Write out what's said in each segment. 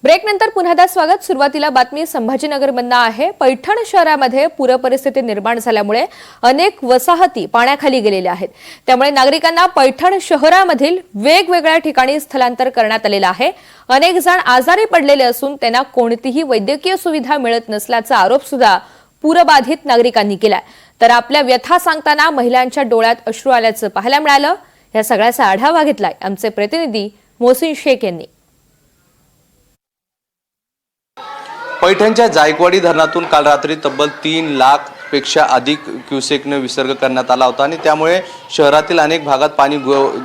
ब्रेकनंतर पुन्हा एकदा स्वागत। सुरुवातीला बातमी संभाजीनगरमधून आहे। पैठण शहरामध्ये पूरपरिस्थिती निर्माण झाल्यामुळे अनेक वसाहती पाण्याखाली गेलेल्या आहेत। त्यामुळे नागरिकांना पैठण शहरामधील वेगवेगळ्या ठिकाणी स्थलांतर करण्यात आलेले आहे। अनेक जण आजारी पडलेले असून त्यांना कोणतीही वैद्यकीय सुविधा मिळत नसल्याचा आरोप सुद्धा पूरबाधित नागरिकांनी केलाय। तर आपल्या व्यथा सांगताना महिलांच्या डोळ्यात अश्रू आल्याचं पाहायला मिळालं। या सगळ्याचा आढावा घेतलाय आमचे प्रतिनिधी मोहसिन शेख यांनी। पैठणच्या जायकवाडी धरणातून काल रात्री तब्बल 3 लाख पेक्षा अधिक क्युसेकने विसर्ग करण्यात आला होता आणि त्यामुळे शहरातील अनेक भागात पाणी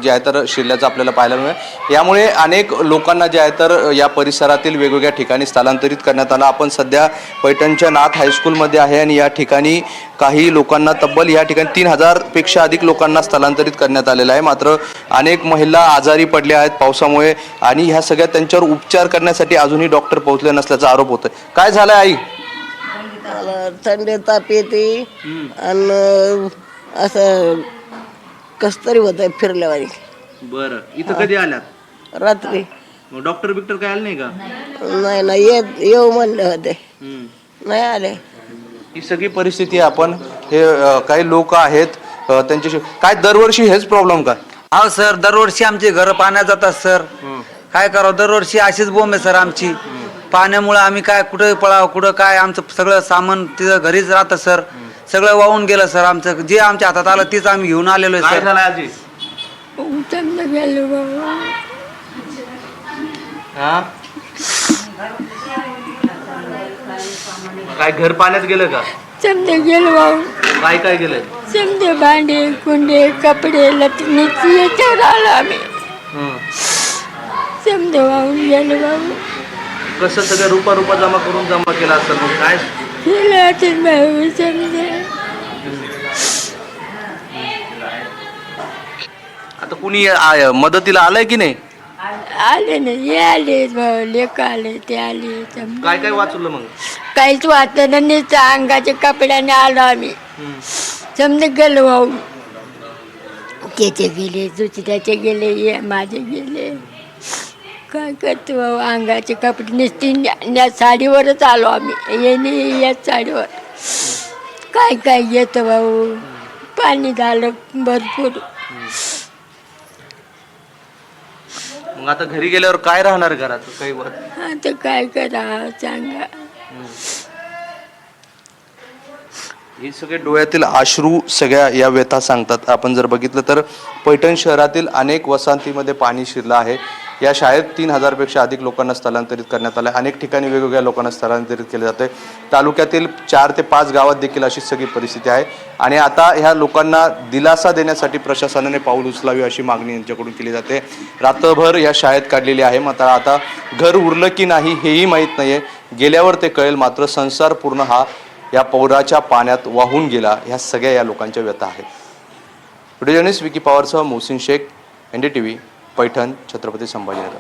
जे आहे तर शिरल्याचं आपल्याला पाहायला मिळालं। यामुळे अनेक लोकांना जे आहे तर या परिसरातील वेगवेगळ्या ठिकाणी स्थलांतरित करण्यात आलं। आपण सध्या पैठणच्या नाथ हायस्कूलमध्ये आहे आणि या ठिकाणी काही लोकांना तब्बल या ठिकाणी 3000 पेक्षा अधिक लोकांना स्थलांतरित करण्यात आलेलं आहे। मात्र अनेक महिला आजारी पडल्या आहेत पावसामुळे आणि ह्या सगळ्या त्यांच्यावर उपचार करण्यासाठी अजूनही डॉक्टर पोहोचले नसल्याचा आरोप होतोय। काय झालं आई? थंडी ताप येते आणि असं कस तरी होत फिरल्यावारी। बरं, इथं कधी आल्यात? रात्री। मग डॉक्टर बिक्टर काय आले नाही का? नाही येऊ म्हणले होते, नाही आले। ही सगळी परिस्थिती आपण हे काही लोक आहेत त्यांच्याशी काय दरवर्षी हेच प्रॉब्लेम का? हो सर, दरवर्षी आमची घर पाण्यात जातात सर। काय करावं, दरवर्षी अशीच बोंब आहे सर आमची। पाण्यामुळे आम्ही काय कुठे पळावं, कुठं काय, आमचं सगळं सामान तिथं घरीच राहतं सर। सगळं वाहून गेलं सर आमचं, जे आमच्या हातात आलं तीच आम्ही घेऊन आलेलो आहे सर। काय घर पाण्यात गेलं का? समजे गेलो भाऊ, काय काय गेलं? समजे भांडे कुंडे कपडे लटणीची याच्यावर आलो आम्ही। समजे वाहून गेलो भाऊ। कसं सगळं रुपा जमा केला असेल मग काय? गेलं भाऊ समजे। आता कुणी मदतीला आलंय की नाही? आले ना, हे आले भाऊ, लेक आले, ते आले। काय काय वाचवलं मग? काहीच वाटलं नाही, अंगाच्या कपड्याने आलो आम्ही। समजे गेलो भाऊ, त्याचे गेले, दुसऱ्याचे गेले, हे माझे गेले। काय करतो भाऊ, अंगाचे कपडे नुसती साडीवरच आलो आम्ही, येणे याच साडीवर। काय काय येतं भाऊ, पाणी झालं भरपूर। मग आता घरी गेल्यावर काय राहणार घरात? काही आता काय करा सांगा। हे सगळे डोळ्यातील अश्रू सगळ्या या व्यथा सांगतात। आपण जर बघितलं तर पैठण शहरातील अनेक वसाहतीमध्ये पाणी शिरलं आहे। या शाळेत 3000 पेक्षा अधिक लोकांना स्थलांतरित करण्यात आलं। अनेक ठिकाणी वेगवेगळ्या लोकांना स्थलांतरित केले जाते। तालुक्यातील 4 ते 5 गावात देखील अशी सगळी परिस्थिती आहे आणि आता ह्या लोकांना दिलासा देण्यासाठी प्रशासनाने पाऊल उचलावे अशी मागणी यांच्याकडून केली जाते। रात्रभर या शाळेत काढलेली आहे, मात्र आता घर उरलं की नाही हेही माहीत नाहीये। गेल्यावर ते कळेल, मात्र संसार पूर्ण हा या पौराच्या पाण्यात वाहून गेला। ह्या सगळ्या या लोकांच्या व्यथा आहेत। व्हिडिओ जर्नलिस्ट विकी पवारसह मोहसिन शेख, NDTV, पैठण, छत्रपती संभाजीनगर।